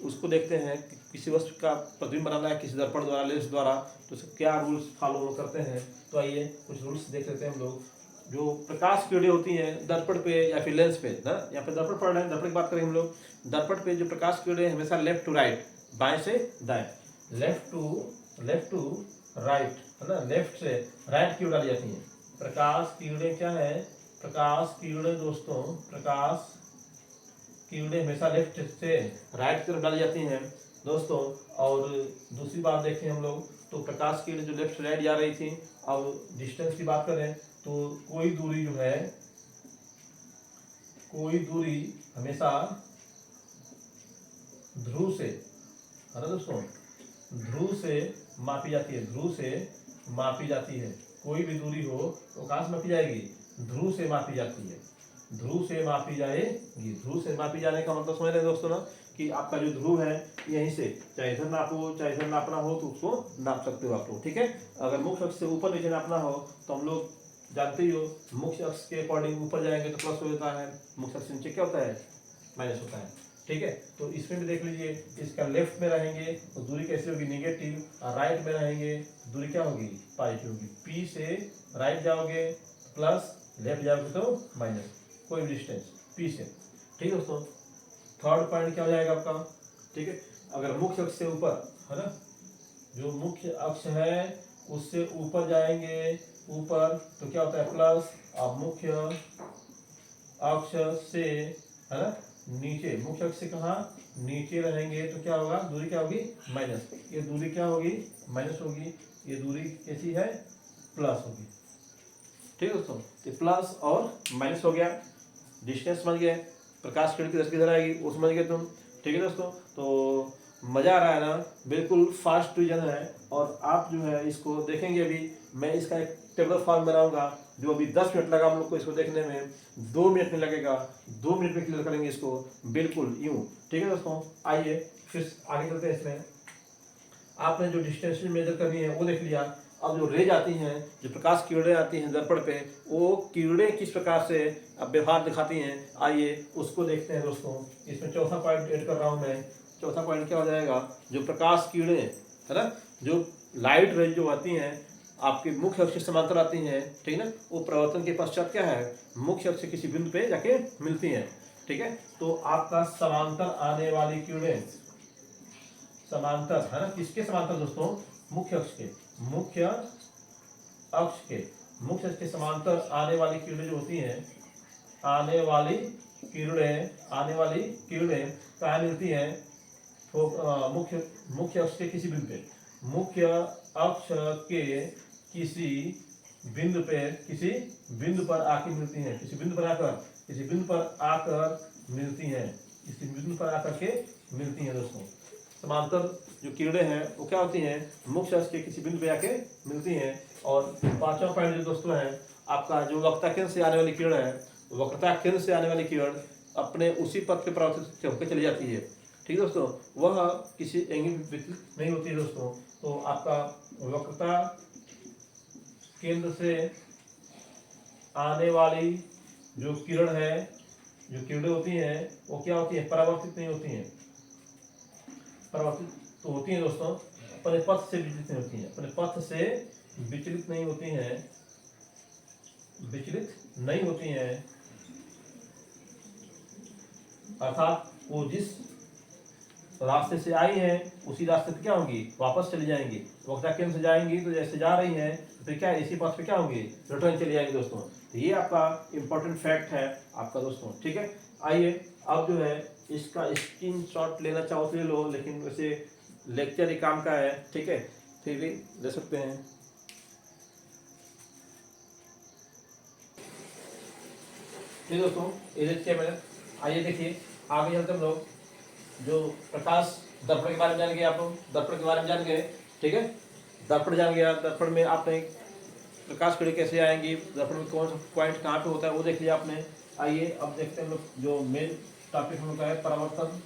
उसको देखते हैं कि किसी वस्तु का प्रतिबिंब बनाना है किसी दर्पण द्वारा, लेंस द्वारा, तो उसके क्या रूल्स फॉलो करते हैं। तो आइए कुछ रूल्स देख लेते हैं हम लोग। जो प्रकाश किरणें होती हैं दर्पण पे या फिर लेंस पे ना, यहाँ पे दर्पण पढ़ रहे हैं, दर्पण की बात करें हम लोग, दर्पण पे जो प्रकाश किरणें हमेशा लेफ्ट टू राइट, बाएं से दाएं, लेफ्ट टू राइट है ना, लेफ्ट से राइट की ओर डाली जाती हैं। प्रकाश किरणें क्या है, प्रकाश किरणें दोस्तों, प्रकाश किरणें हमेशा लेफ्ट से राइट की तरफ डाली जाती हैं दोस्तों। और दूसरी बात देखें हम लोग, तो प्रकाश किरणें जो लेफ्ट से राइट जा रही थी, अब डिस्टेंस की बात करें तो कोई दूरी जो है, कोई दूरी हमेशा ध्रुव से है ना दोस्तों, ध्रुव से मापी जाती है, ध्रुव से मापी जाती है। कोई भी दूरी हो तो कहाँ से मापी जाएगी, ध्रुव से मापी जाती है, ध्रुव से मापी जाएगी। ध्रुव से मापी जाने का मतलब समझ रहे हैं दोस्तों ना, कि आपका जो ध्रुव है यहीं से चाहे इधर नापो चाहे इधर नापना हो तो उसको नाप सकते हो आप लोग। ठीक है, अगर मुख्य अक्ष से ऊपर नीचे नापना हो तो हम लोग जानते ही हो, मुख्य अक्ष के अकॉर्डिंग ऊपर जाएंगे तो प्लस हो जाता है, मुख्य अक्ष से नीचे क्या होता है, माइनस होता है। ठीक है, तो इसमें भी देख लीजिए, इसका लेफ्ट में रहेंगे तो दूरी कैसे होगी, निगेटिव, और राइट में रहेंगे दूरी क्या होगी, पॉजिटिव होगी। पी से राइट जाओगे प्लस, लेफ्ट जाओगे तो माइनस, कोई भी डिस्टेंस पी से। ठीक है दोस्तों, थर्ड पॉइंट क्या हो जाएगा आपका, ठीक है, अगर मुख्य अक्ष से ऊपर है ना, जो मुख्य अक्ष है उससे ऊपर जाएंगे, ऊपर तो क्या होता है प्लस, और मुख्य अक्ष से है ना नीचे, मुख्य अक्ष से कहाँ नीचे रहेंगे तो क्या होगा, दूरी क्या होगी, माइनस। ये दूरी क्या होगी, माइनस होगी, ये दूरी कैसी है, प्लस होगी। ठीक है दोस्तों, तो प्लस और माइनस हो गया, डिस्टेंस समझ गए, प्रकाश किरण की दृष्टि किधर आएगी वो समझ गए तुम। ठीक है दोस्तों, तो मज़ा आ रहा है ना, बिल्कुल फास्ट डिवीजन है, और आप जो है इसको देखेंगे। अभी मैं इसका एक टेबल फॉर्म बनाऊंगा, जो अभी 10 मिनट लगा हम लोग को इसको देखने में, 2 मिनट में लगेगा, 2 मिनट में क्लियर करेंगे इसको बिल्कुल यूँ। ठीक है दोस्तों, आइए फिर आगे चलते हैं। इसमें आपने जो डिस्टेंस मेजर करनी है वो देख लिया। अब जो रेज आती हैं, जो प्रकाश किरणें आती हैं दर्पण पे, वो किरणें किस प्रकार से अब व्यवहार दिखाती हैं, आइए उसको देखते हैं दोस्तों। इसमें चौथा पॉइंट ऐड कर रहा हूँ मैं। चौथा पॉइंट क्या हो जाएगा, जो प्रकाश किरणें है ना, जो लाइट रेज जो आती हैं आपके मुख्य अक्ष से समांतर आती हैं, ठीक है ना, वो परिवर्तन के पश्चात क्या है, मुख्य अक्ष से किसी बिंदु पे जाके मिलती हैं। ठीक है, तो आपका समांतर आने वाली किरणें, समांतर है ना, किसके समांतर दोस्तों, मुख्य अक्ष के, मुख्य अक्ष के, मुख्य अक्ष के समांतर आने वाली किरणें जो होती हैं, आने वाली किरणें कहाँ मिलती हैं, तो मुख्य अक्ष के किसी बिंदु पे, मुख्य अक्ष के किसी बिंदु पर आके मिलती हैं, किसी बिंदु पर आकर मिलती हैं, किसी बिंदु पर आकर के मिलती हैं दोस्तों। समांतर जो किरणें हैं वो क्या होती हैं, मुख्य अक्ष के किसी बिंदु पे आके मिलती हैं। और पांचवा पॉइंट जो दोस्तों है आपका, जो वक्रता केंद्र से आने वाली किरण है, वक्रता केंद्र से आने वाली किरण अपने उसी पथ पे परावर्तित होकर चली जाती है। ठीक है दोस्तों, वह किसी एंगल विचलित नहीं होती है दोस्तों। तो आपका वक्रता केंद्र से आने वाली जो किरण है, जो किरणें होती हैं वो क्या होती है, परावर्तित नहीं होती हैं। परावर्तित तो होती हैं दोस्तों, अपने पथ से विचलित नहीं होती हैं, अपने पथ से विचलित नहीं होती हैं, विचलित नहीं होती हैं, अर्थात वो जिस रास्ते से आई हैं उसी रास्ते पे क्या होंगी, वापस चली जाएंगी। वक्रता केंद्र से जाएंगी तो जैसे जा रही हैं तो फिर क्या इसी पथ पे क्या होंगी, रिटर्न चली जाएंगी दोस्तों। तो ये आपका इंपॉर्टेंट फैक्ट है आपका दोस्तों। ठीक है, आइए अब जो है इसका स्क्रीनशॉट लेना चाहो तो ले लो, लेकिन वैसे लेक्चर ही काम का है। ठीक है, फिर भी ले सकते हैं। ठीक दोस्तों, ये देखिए मैंने, आइए देखिए आगे चलते हम लोग। जो प्रकाश दर्पण के बारे में जान गए आप लोग, दर्पण के बारे में जान गए। ठीक है, दर्पण जान गया, दर्पण में आपने प्रकाश किरण कैसे आएंगी, दर्पण में कौन सा पॉइंट कहाँ पे होता है वो देख लिया आपने। आइए अब देखते हैं हम लोग जो मेन टॉपिक हम लोग का है परावर्तन।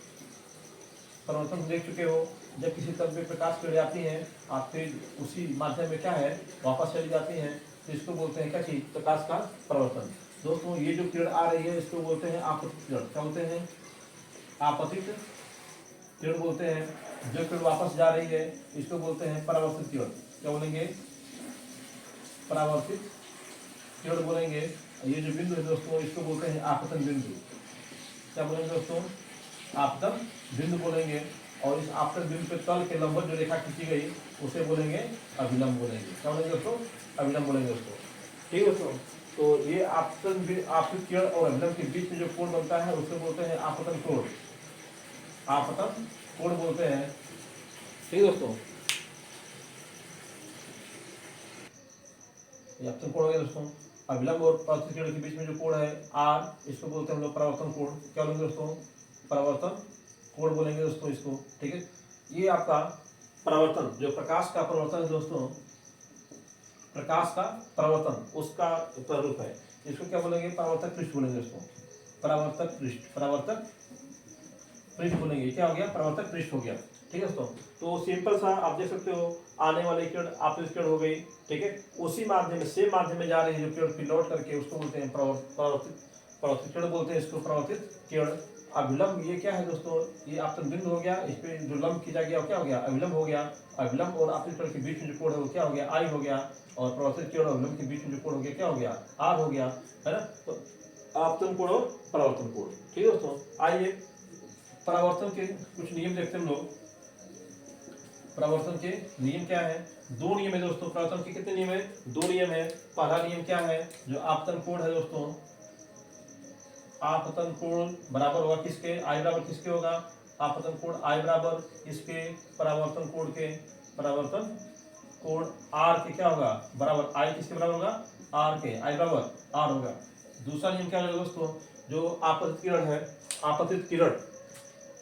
परावर्तन देख चुके हो, जब किसी तरफ में प्रकाश किरण आती है आप फिर उसी माध्यम में क्या है वापस चली जाती हैं, तो इसको बोलते हैं क्या चीज, प्रकाश का परावर्तन। दोस्तों ये जो किरण आ रही है इसको बोलते हैं आपतित किरण। क्या बोलते हैं, आपतित किरण बोलते हैं। जो किरण वापस जा रही है इसको बोलते हैं परावर्तित किरण। क्या बोलेंगे, परावर्तित किरण बोलेंगे। ये जो बिंदु है दोस्तों इसको बोलते हैं आपतन बिंदु। क्या बोलेंगे दोस्तों, आपतन बिंदु बोलेंगे। और इस आपतन बिंदु पे तल के लंबवत जो रेखा खींची गई उसे बोलेंगे अभिलंब बोलेंगे। क्या बोलेंगे दोस्तों, अभिलंब बोलेंगे दोस्तों। ठीक है दोस्तों, तो ये आपतित किरण और अभिलंब के बीच में जो कोण बनता है उसे बोलते हैं आपतन कोण। आपतन कोण बोलते हैं। ठीक है दोस्तों, ये आपतन कोण हो गया दोस्तों। अभिलंब और परावर्तित किरण के बीच में जो कोण है आर, इसको बोलते हैं हम लोग परावर्तन कोण। क्या बोलेंगे दोस्तों, परावर्तन कोण बोलेंगे दोस्तों इसको। ठीक है, ये आपका परावर्तन, जो प्रकाश का परावर्तन है दोस्तों, प्रकाश का परावर्तन उसका स्वरूप है। इसको क्या बोलेंगे, परावर्तक पृष्ठ बोलेंगे दोस्तों। परावर्तक पृष्ठ, परावर्तक पृष्ठ बोलेंगे। क्या हो गया, परावर्तक पृष्ठ हो गया। ठीक है दोस्तों, तो सिंपल सा आप देख सकते हो, आने वाली किरण आपतित किरण हो गई। ठीक है, उसी माध्यम में सेम माध्यम में जा रही है जो किरण फिर लौट करके उसको बोलते हैं परावर्तित किरण बोलते हैं इसको, परावर्तित किरण। अभिलंब ये क्या है दोस्तों, ये आपतन बिंदु हो गया, इस पे जो लंब खींचा गया क्या हो गया, अभिलंब हो गया। अभिलंब और आपतित किरण के बीच में जो कोण है वो क्या हो गया, आई हो गया। और परावर्तित किरण और अभिलंब के बीच में जो कोण हो गया क्या हो गया, आर हो गया, है ना। तो आपतन कोण और परावर्तन कोण। ठीक है दोस्तों, आइए परावर्तन के कुछ नियम देखते हैं हम लोग। परावर्तन के नियम क्या है, दो नियम है दोस्तों। परावर्तन के कितने नियम है, दो नियम है। पहला नियम क्या है, जो आपतन कोण है दोस्तों, आपतन कोण बराबर होगा किसके, आई बराबर किसके होगा, आपतन कोण आई बराबर किसके, परावर्तन कोण के, परावर्तन कोण आर के क्या होगा, बराबर आई किसके बराबर होगा, आर के, आई बराबर आर होगा। दूसरा नियम क्या होगा दोस्तों, जो आपतित किरण है, आपतित किरण,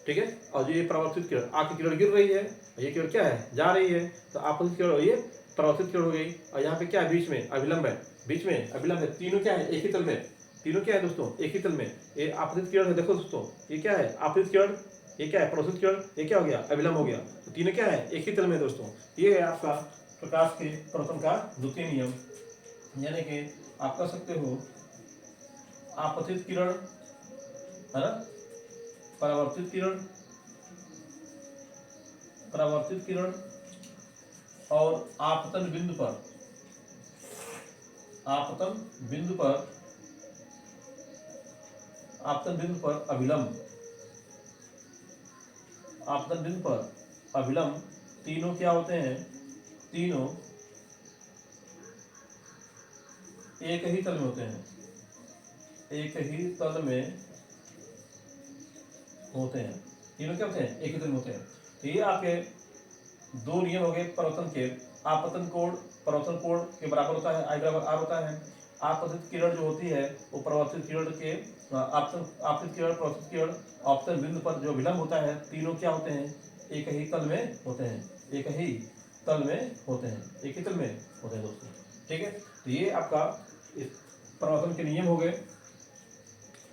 ठीक है, और जो ये परावर्तित किरण, आपकी किरण गिर रही है, ये किरण क्या है, जा रही है, तो आपतित किरण ये परावर्तित किरण हो गई। और यहाँ पे क्या है, बीच में अभिलंब है, बीच में अभिलंब है। तीनों क्या है, एक ही तल में, तीनों क्या है दोस्तों, एक ही तल में। ये आपतित किरण है, देखो दोस्तों ये क्या है, आपतित किरण, ये क्या है परावर्तित किरण, ये क्या हो गया, अभिलंब हो गया। तो तीनों क्या है, एक ही तल में दोस्तों। ये है आपका प्रकाश के परावर्तन का द्वितीय नियम। यानी कि आप कह सकते हो आपतित किरण, है ना, परावर्तित किरण, परावर्तित किरण और आपतन बिंदु पर, आपतन बिंदु पर, आपतन बिंदु पर अभिलंब, आपतन बिंदु पर अभिलंब, तीनों क्या होते हैं, तीनों एक ही तल में होते हैं, एक ही तल में होते हैं। तीनों क्या होते हैं, एक ही तल में होते हैं। तो ये आपके दो नियम हो गए परावर्तन के। आपतन कोण परावर्तन कोण के बराबर होता है, आई बराबर आर होता है। आपतित किरण जो होती है वो परावर्तित किरण के, आपतित किरण, परावर्तित किरण, आपतन बिंदु पर जो विलंब होता है, तीनों क्या होते हैं, एक ही तल में होते हैं, एक ही तल में होते हैं, एक ही तल में होते हैं दोस्तों। ठीक है, तो ये आपका परावर्तन के नियम हो गए।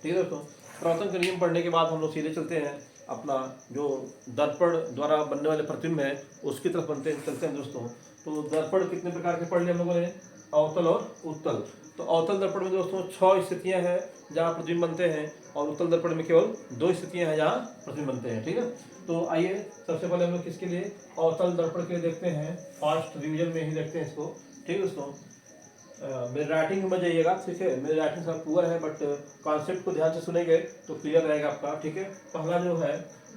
ठीक है दोस्तों, परावर्तन के नियम पढ़ने के बाद हम लोग सीधे चलते हैं अपना जो दर्पण द्वारा बनने वाले प्रतिबिंब है उसकी तरफ चलते हैं दोस्तों। तो दर्पण कितने प्रकार के पढ़ लिए हम लोगों ने, अवतल और उत्तल। तो अवतल दर्पण में दोस्तों 6 स्थितियां हैं जहाँ प्रतिबिंब बनते हैं, और उत्तल दर्पण में केवल 2 स्थितियां हैं जहाँ प्रतिबिंब बनते हैं। ठीक है, तो आइए सबसे पहले हम लोग किसके लिए, अवतल दर्पण के लिए देखते हैं, फर्स्ट रिविजन में ही देखते हैं इसको। ठीक है दोस्तों, मेरे राइटिंग में जाइएगा, ठीक है, मेरी राइटिंग थोड़ा पुअर है बट कॉन्सेप्ट को ध्यान से सुनेंगे तो क्लियर रहेगा आपका। ठीक है, पहला जो है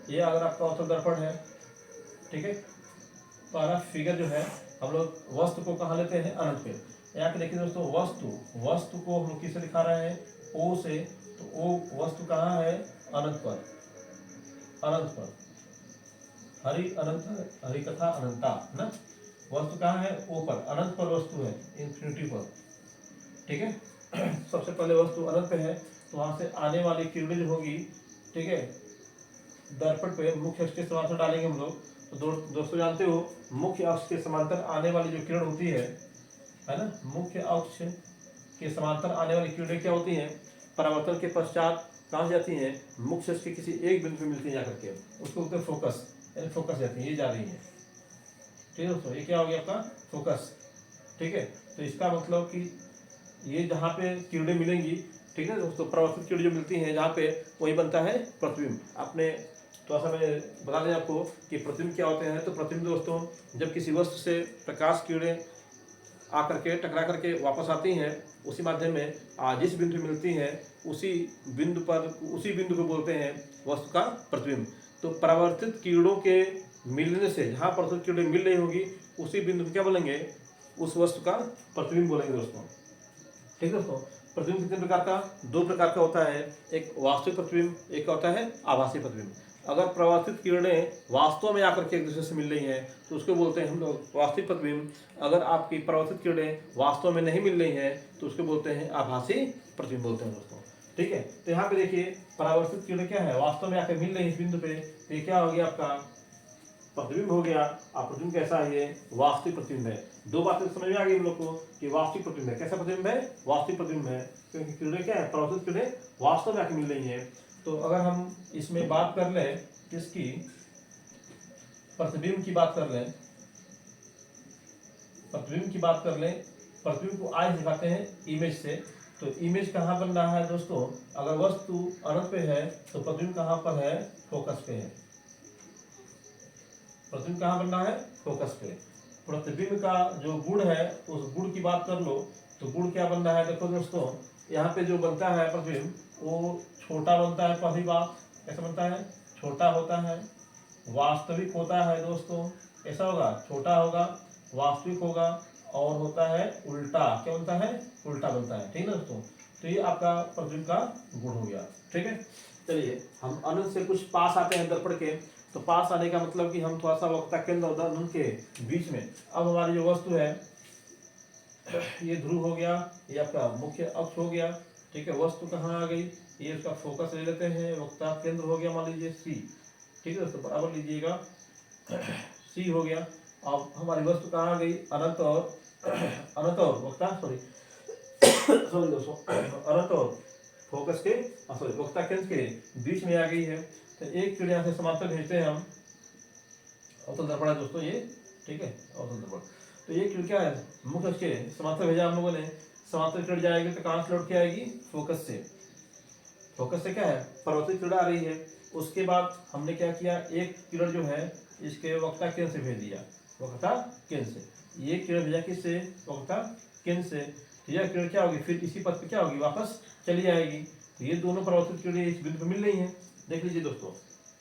ये अगर आपका अवतल दर्पण है, ठीक है, पहला फिगर जो है हम लोग वस्तु को कहाँ लेते हैं, अनंत पे। यहाँ पे देखिए दोस्तों, वस्तु को हम लोग किससे दिखा रहे हैं, ओ से। तो ओ वस्तु कहाँ है, अनंत पर, अनंत पर, हरि अनंत, हरि कथा अनंता, है ना। वस्तु कहाँ है, ओ पर, अनंत पर वस्तु है, इन्फिनिटी पर। ठीक है, सबसे पहले वस्तु अनंत पे है, तो वहां से आने वाली किरणें जो होगी, ठीक है, दर्पण पे मुख्य अक्ष के समांतर डालेंगे हम लोग, तो दोस्तों जानते हो मुख्य अक्ष के समांतर आने वाली जो किरण होती है ना, मुख्य अक्ष के समांतर आने वाली किरणें क्या होती हैं, परावर्तन के पश्चात कहाँ जाती हैं, मुख्य अक्ष के किसी एक बिंदु पे मिलती है जाकर के, उसको बोलते हैं फोकस, यानी फोकस जाती है, ये जा रही है। ठीक है दोस्तों, ये क्या हो गया आपका फोकस। ठीक है, तो इसका मतलब कि ये जहाँ पे किरणें मिलेंगी, ठीक है दोस्तों, परावर्तित किरणें जो मिलती हैं जहाँ पे, वही बनता है प्रतिबिंब। आपने थोड़ा सा मैं बता दें आपको कि प्रतिबिंब क्या होते हैं। तो प्रतिबिंब दोस्तों, जब किसी वस्तु से प्रकाश किरणें आकर के टकरा करके वापस आती हैं, उसी माध्यम में जिस बिंदु पे मिलती हैं उसी बिंदु को बोलते हैं वस्तु का प्रतिबिंब। तो परावर्तित किरणों के मिलने से, जहाँ परावर्तित किरणें मिल रही होगी, उसी बिंदु को क्या बोलेंगे, उस वस्तु का प्रतिबिंब बोलेंगे दोस्तों। ठीक है दोस्तों, प्रतिबिंब कितने प्रकार का, दो प्रकार का होता है, एक वास्तविक प्रतिबिंब, एक होता है आभासी प्रतिबिंब। अगर परावर्तित किरणें वास्तव में आकर के एक दूसरे से मिल रही हैं तो उसको बोलते हैं हम लोग वास्तविक प्रतिबिंब। अगर आपकी परावर्तित किरणें वास्तव में नहीं मिल रही हैं तो उसको बोलते हैं आभासी प्रतिबिंब बोलते हैं दोस्तों। ठीक है, तो यहाँ पे देखिए परावर्तित किरणें क्या है, वास्तव में आकर मिल रही है इस बिंदु पे, तो ये क्या हो गया आपका प्रतिबिंब हो गया। आप प्रतिबिंब कैसा है, ये वास्तविक प्रतिबिंब है। दो बातें समझ में आ गई हम लोग को कि वास्तविक प्रतिबिंब है, कैसा प्रतिबिंब है, वास्तविक प्रतिबिंब है, क्योंकि किरणें क्या है, परावर्तित किरणें वास्तव में आकर मिल रही हैं। तो अगर हम इसमें बात कर लें किसकी, प्रतिबिंब की बात कर लें, प्रतिबिंब की बात कर लें, प्रतिबिंब को आज दिखाते हैं इमेज से। तो इमेज कहाँ बन रहा है दोस्तों, अगर वस्तु अनंत पे है तो प्रतिबिंब कहाँ पर है, फोकस पे है। प्रतिबिंब कहाँ बन रहा है, फोकस पे। प्रतिबिंब का जो गुण है, उस गुण की बात कर लो तो गुण क्या बन रहा है, देखो दोस्तों, यहाँ पे जो बनता है प्रतिबिंब वो छोटा बनता है। पहली बात कैसा बनता है, छोटा होता है, वास्तविक होता है दोस्तों, कैसा होगा, छोटा होगा, वास्तविक होगा, और होता है उल्टा, क्या बनता है, उल्टा बनता है। ठीक है दोस्तों, तो ये आपका प्रतिबिंब का गुण हो गया। ठीक है, चलिए हम अनंत से कुछ पास आते हैं दर्पण के। तो पास आने का मतलब कि हम थोड़ा सा वक्ता केंद्र और अनंत के बीच में, अब हमारी जो वस्तु है ये ध्रुव हो गया, ये आपका मुख्य अक्ष हो गया। ठीक है, वस्तु कहाँ आ गई, ये उसका फोकस ले लेते हैं, वक्ता केंद्र हो गया मान लीजिए सी। ठीक है दोस्तों, बराबर लीजिएगा, सी हो गया। अब हमारी वस्तु कहाँ आ गई, अनंत और वक्ता सॉरी दोस्तों, अनंत और फोकस के वक्ता केंद्र के बीच में आ गई है। तो एक किरण यहाँ से समांतर भेजते हैं हम, अवतल दर्पण है दोस्तों ये। ठीक है, अवतल दर्पण, तो ये किरण क्या है, मुख्य अक्ष के समांतर भेजा हम लोगों ने। समांतर किरण जाएगी तो कहाँ से लौट के आएगी, फोकस से। फोकस से क्या है, परावर्तित किरण आ रही है। उसके बाद हमने क्या किया, एक किरण जो है इसके वक्ता केंद्र से भेज दिया, वक्ता केंद्र से। ये किरण भेजा किससे, वक्ता केंद्र से। तो यह किरण क्या होगी, फिर इसी पथ पे क्या होगी, वापस चली आएगी। तो ये दोनों परावर्तित किरणें इस बिंदु पर मिल रही हैं। देख लीजिए दोस्तों,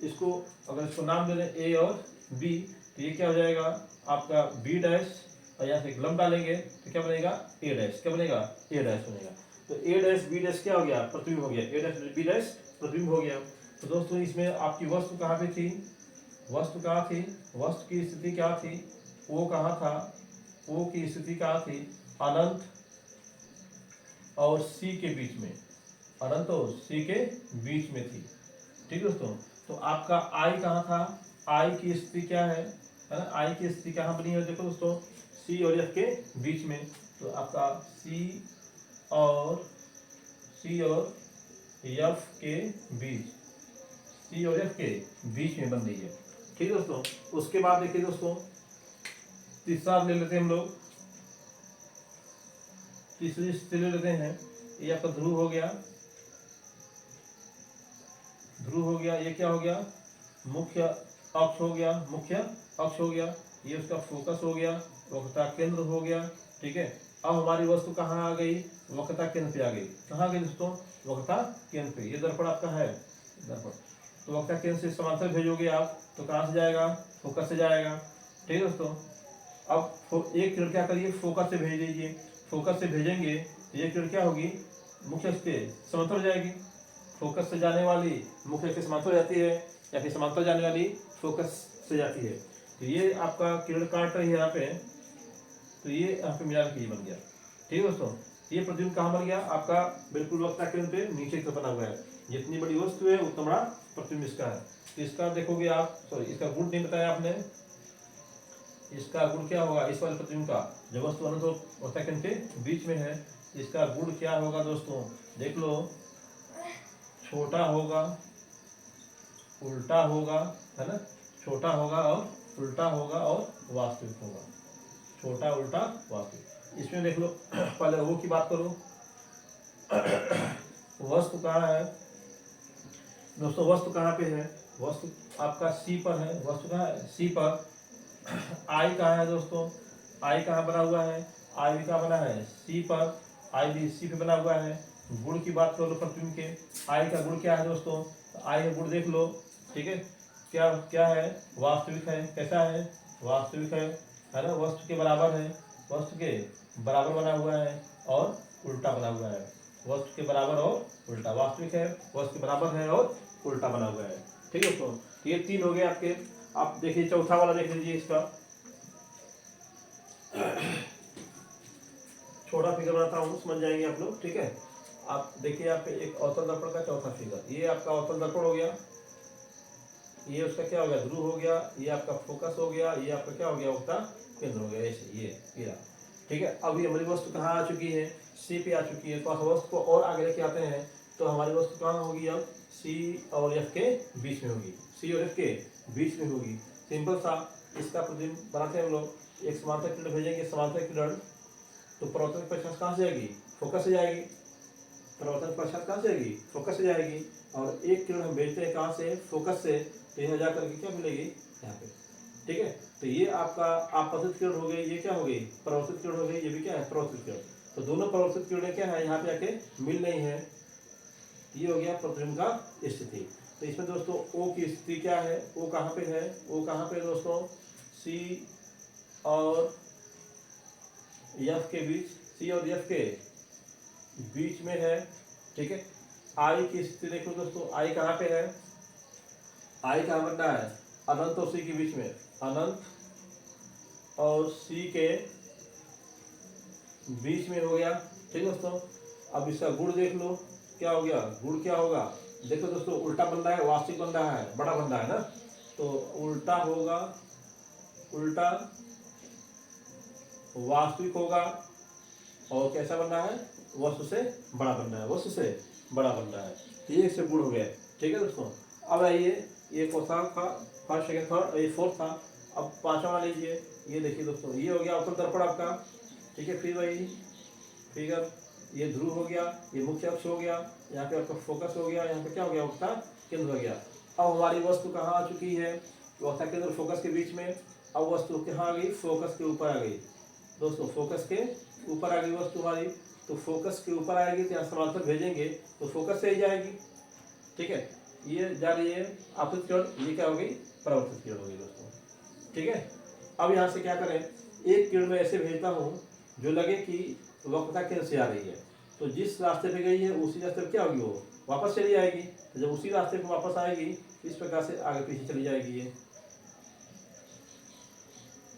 इसको अगर इसको नाम दे दें ए और बी, तो ये क्या हो जाएगा आपका बी डैश, और यहाँ से एक लंब डालेंगे तो क्या बनेगा, ए डैश। क्या बनेगा, ए डैश बनेगा। तो ए डैश बी डैश क्या हो गया, प्रतिबिंब हो गया, ए डैश बी डैश प्रतिबिंब हो गया। तो दोस्तों इसमें आपकी वस्तु कहाँ पे थी, वस्तु कहाँ थी, वस्तु की स्थिति क्या थी, ओ कहाँ था, ओ की स्थिति कहाँ थी, अनंत और सी के बीच में, अनंत और सी के बीच में थी। ठीक है दोस्तों, तो आपका आई कहाँ था, आई की स्थिति क्या है ना, आई की स्थिति कहाँ बनी है, देखो दोस्तों, सी और एफ के बीच में। तो आपका सी और एफ के बीच, सी और एफ के बीच में बन रही है। ठीक है दोस्तों, उसके बाद देखिए दोस्तों, तीसरा ले लेते हैं हम लोग, तीसरी स्थिति ले लेते हैं। ये आपका ध्रुव हो गया, ध्रुव हो गया, ये क्या हो गया, मुख्य अक्ष हो गया, मुख्य अक्ष हो गया, ये उसका फोकस हो गया, वक्रता केंद्र हो गया। ठीक है, अब हमारी वस्तु कहाँ आ गई, वक्रता केंद्र पे आ गई। कहाँ गई दोस्तों, वक्रता केंद्र पे। ये दर्पण आपका है दर्पण, तो वक्रता केंद्र से समांतर भेजोगे आप तो कहाँ से जाएगा, फोकस से जाएगा। ठीक है दोस्तों, अब एक किरण क्या करिए, फोकस से भेज दीजिए। फोकस से भेजेंगे तो ये किरण क्या होगी, मुख्य अक्ष के समांतर हो जाएगी। फोकस से जाने वाली मुख्य अक्ष के समांतर हो जाती है, या फिर समांतर जाने वाली फोकस से जाती है। तो ये आपका किरण काट रही है यहाँ पे, तो ये यहाँ पे मिला के बन गया। ठीक है दोस्तों, ये प्रतिबिंब कहाँ बन गया आपका, बिल्कुल वक्ता केंद्र पे नीचे की तरफ बना हुआ है। जितनी बड़ी वस्तु है उतना बड़ा प्रतिबिंब इसका है। तो इसका देखोगे आप, सॉरी इसका गुण नहीं बताया आपने, इसका गुण क्या होगा, इस वाले प्रतिबिंब का, जब वस्तु अनंत और वक्रता केंद्र के बीच में है, इसका गुण क्या होगा दोस्तों, देख लो, छोटा होगा, उल्टा होगा, है ना, छोटा होगा और उल्टा होगा और वास्तविक होगा, छोटा उल्टा वास्तविक। इसमें देख लो पहले वो की बात करो, वस्तु कहाँ है दोस्तों, वस्तु कहाँ पे है, वस्तु आपका सी पर है, वस्तु कहाँ है, सी पर। आई कहाँ है दोस्तों, आई कहाँ बना हुआ है, आई भी कहाँ बना है, सी पर, आई भी सी पे बना हुआ है। गुण की बात कर लो प्रतिबिंब के, आई का गुण क्या है दोस्तों, आई का गुण देख लो, ठीक है, क्या क्या है, वास्तविक है, कैसा है, वास्तविक है ना, वस्तु के बराबर है, वस्तु के बराबर बना हुआ है और उल्टा बना हुआ है, वस्तु के बराबर और उल्टा, वास्तविक है, वस्तु के बराबर है और उल्टा बना हुआ है। ठीक है दोस्तों, ये तीन हो गए आपके। आप देखिए चौथा वाला देख लीजिए, इसका छोटा फिगर बनाता हूँ, समझ जाएंगे आप लोग। ठीक है, आप देखिए यहाँ पे एक अवतल दर्पण का चौथा फिगर, ये आपका अवतल दर्पण हो गया, ये उसका क्या हो गया, ध्रुव हो गया, ये आपका फोकस हो गया, ये आपका क्या हो गया, वक्ता केंद्र हो गया, ऐसे ये रहा। ठीक है, अब ये हमारी वस्तु कहाँ आ चुकी है, सी पे आ चुकी है। तो आप वस्तु को और आगे लेके आते हैं, तो हमारी वस्तु कहाँ होगी, अब सी और एफ के बीच में होगी, सी और एफ के बीच में होगी। सिंपल सा इसका प्रतिबिंब बनाते हैं हम लोग, एक समांतर किरण भेजेंगे, समांतर किरण, तो परावर्तन प्रकाश कहाँ से आएगी, फोकस से जाएगी, परावर्तन प्रकाश कहाँ से आएगी, फोकस से जाएगी, और एक किरण हम भेजते हैं कहाँ से, फोकस से, तो यहाँ जाकर के क्या मिलेगी, यहाँ पे। ठीक है, तो ये आपका आपतित किरण हो गई, ये क्या हो गई, परावर्तित किरण हो गई, ये भी क्या है, परावर्तित किरण। तो दोनों परावर्तित किरणें क्या है, यहाँ पे आके मिल रही है, ये हो गया प्रतिबिंब का स्थिति। तो इसमें दोस्तों ओ की स्थिति क्या है, ओ कहाँ पे है, ओ कहाँ पे दोस्तों, सी और एफ के बीच, सी और एफ के बीच में है। ठीक है, आई की स्थिति देखो दोस्तों, आई कहाँ पे है, आई कहाँ बनना है, अनंत और सी के बीच में, अनंत और सी के बीच में हो गया। ठीक दोस्तों, अब इसका गुण देख लो, क्या हो गया, गुण क्या होगा, देखो दोस्तों, उल्टा बन रहा है, वास्तविक बन रहा है, बड़ा बन रहा है ना, तो उल्टा होगा, उल्टा वास्तविक होगा, और कैसा बन रहा है, वस्तु से बड़ा बन रहा है, वस्तु से बड़ा बन रहा है। तो ये इससे गुण हो गया। ठीक है दोस्तों, अब आइए, ये क्वेश्चन था, फर्स्ट सेकंड थर्ड, ये फोर्थ था। अब पांचवा लीजिए, ये देखिए दोस्तों, ये हो गया अवतल दर्पण आपका। ठीक है, फिर वही फिगर, ये ध्रुव हो गया, ये मुख्य अक्ष हो गया, यहाँ पे आपका फोकस हो गया, यहाँ पे क्या हो गया, वक्ता केंद्र हो गया। अब हमारी वस्तु कहाँ आ चुकी है, वक्ता केंद्र फोकस के बीच में। अब वस्तु कहाँ आ गई, फोकस के ऊपर आ गई दोस्तों, फोकस के ऊपर आ गई वस्तु हमारी। तो फोकस के ऊपर आएगी तो यहाँ समांतर भेजेंगे तो फोकस से ही जाएगी। ठीक है, ये जा रही है आपतित किरण, ये क्या हो गई, परावर्तित किरण हो गई दोस्तों। ठीक है, अब यहाँ से क्या करें, एक किरण में ऐसे भेजता हूँ जो लगे कि वक्रता केंद्र से आ रही है, तो जिस रास्ते पे गई है उसी रास्ते पे क्या होगी, वो वापस चली जाएगी। तो जब उसी रास्ते पे वापस आएगी, इस प्रकार से आगे पीछे चली जाएगी ये।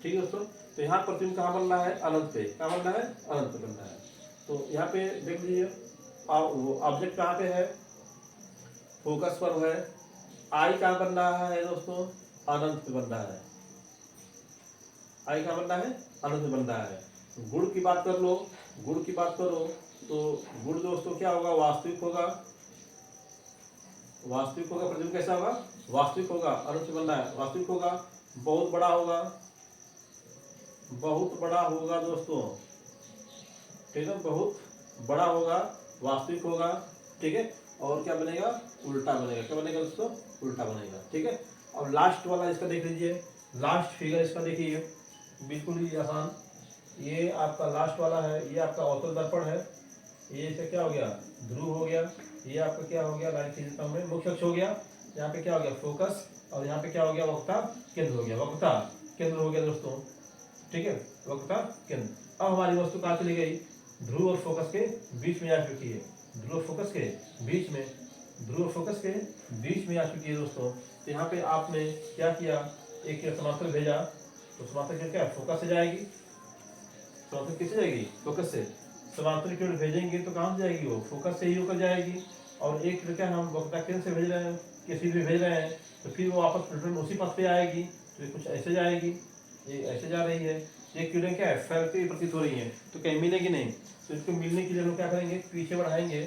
ठीक है दोस्तों, तो यहाँ प्रतिबिंब कहाँ बन रहा है, अनंत पे, कहाँ बन रहा है, अनंत पे बन रहा है। तो यहाँ पे देख लीजिए, ऑब्जेक्ट कहाँ पे है, फोकस पर है, आई कहाँ बन रहा है दोस्तों, अनंत पे बन रहा है, आई कहाँ बन रहा है, अनंत पे बन रहा है। गुण की बात कर लो, गुण की बात करो, तो गुण दोस्तों क्या होगा, वास्तविक होगा, वास्तविक होगा, प्रतिबिंब कैसा होगा, वास्तविक होगा, अनंत पे बन रहा है, वास्तविक होगा, बहुत बड़ा होगा, बहुत बड़ा होगा दोस्तों। ठीक है, बहुत बड़ा होगा, वास्तविक होगा। ठीक है, और क्या बनेगा, उल्टा बनेगा, क्या बनेगा दोस्तों, उल्टा बनेगा। ठीक है, अब लास्ट वाला इसका देख लीजिए, लास्ट फिगर इसका देखिए, बिल्कुल ही आसान, ये आपका लास्ट वाला है, ये आपका अवतल दर्पण है, ये इसे क्या हो गया, ध्रुव हो गया, ये आपका क्या हो गया, लाइन खींचता हूं मैं, मुख्य अक्ष हो गया, यहाँ पे क्या हो गया, फोकस, और यहाँ पे क्या हो गया, वक्ता केंद्र हो गया, वक्ता केंद्र हो गया दोस्तों। ठीक है, वक्ता केंद्र। अब हमारी वस्तु कहाँ चली गई, ध्रुव और फोकस के बीच में आ चुकी है, ध्रुव फोकस के बीच में, ध्रुव फोकस के बीच में आ चुकी है दोस्तों। तो यहाँ पे आपने क्या किया, एक समांतर भेजा, तो समांतर क्या, फोकस से जाएगी, समांतर किससे जाएगी, फोकस से। समांतर किरण भेजेंगे तो कहाँ से जाएगी, वो फोकस से ही होकर जाएगी। और एक क्या हम वक्ता केंद्र से भेज रहे हैं, किसी भी भेज रहे हैं, तो फिर वो वापस रिटर्न उसी पथ पे आएगी, तो कुछ ऐसे जाएगी। ये ऐसे जा रही है, ये किरणें क्या है फैलती प्रतीत हो रही है, तो कहीं मिलेगी नहीं। तो इसको मिलने के लिए हम क्या करेंगे, पीछे बढ़ाएंगे,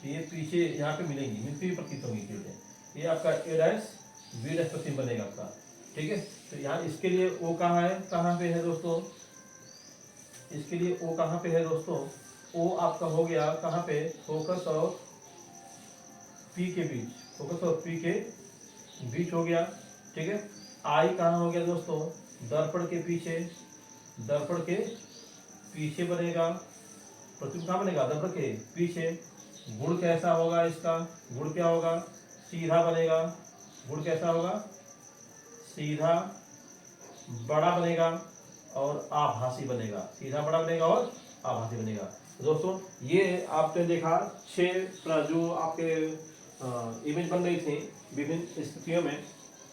ये पीछे यहाँ पे मिलेंगी, मिलती हुई प्रतीत होंगी किरणें। ये आपका ए डैश बी डैश प्रतिबिंब बनेगा आपका, ठीक है। तो यहाँ इसके लिए ओ कहाँ है, कहाँ पे है दोस्तों, इसके लिए ओ कहाँ पे है दोस्तों, ओ आपका हो गया कहाँ पे, फोकस और पी के बीच, फोकस और पी के बीच हो गया, ठीक है। आई कहाँ हो गया दोस्तों, दर्पण के पीछे, दर्पण के पीछे बनेगा, प्रतिबिंब कहाँ बनेगा, दर्पण के पीछे। गुण कैसा होगा इसका, गुण क्या होगा, सीधा बनेगा, गुण कैसा होगा, सीधा बड़ा बनेगा और आभासी बनेगा, सीधा बड़ा बनेगा और आभासी बनेगा। तो दोस्तों ये आपने देखा 6 जो आपके इमेज बन रही थी विभिन्न स्थितियों में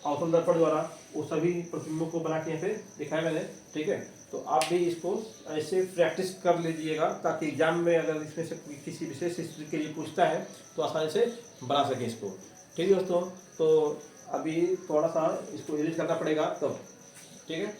अवतल दर्पण द्वारा, वो सभी प्रतिबिंबों को बना के यहाँ पे दिखाया मैंने, ठीक है। तो आप भी इसको ऐसे प्रैक्टिस कर लीजिएगा, ताकि एग्जाम में अगर इसमें से किसी विशेष स्थिति के लिए पूछता है तो आसानी से बना सकें इसको, ठीक है दोस्तों। तो अभी थोड़ा सा इसको एडिट करना पड़ेगा तब, ठीक है।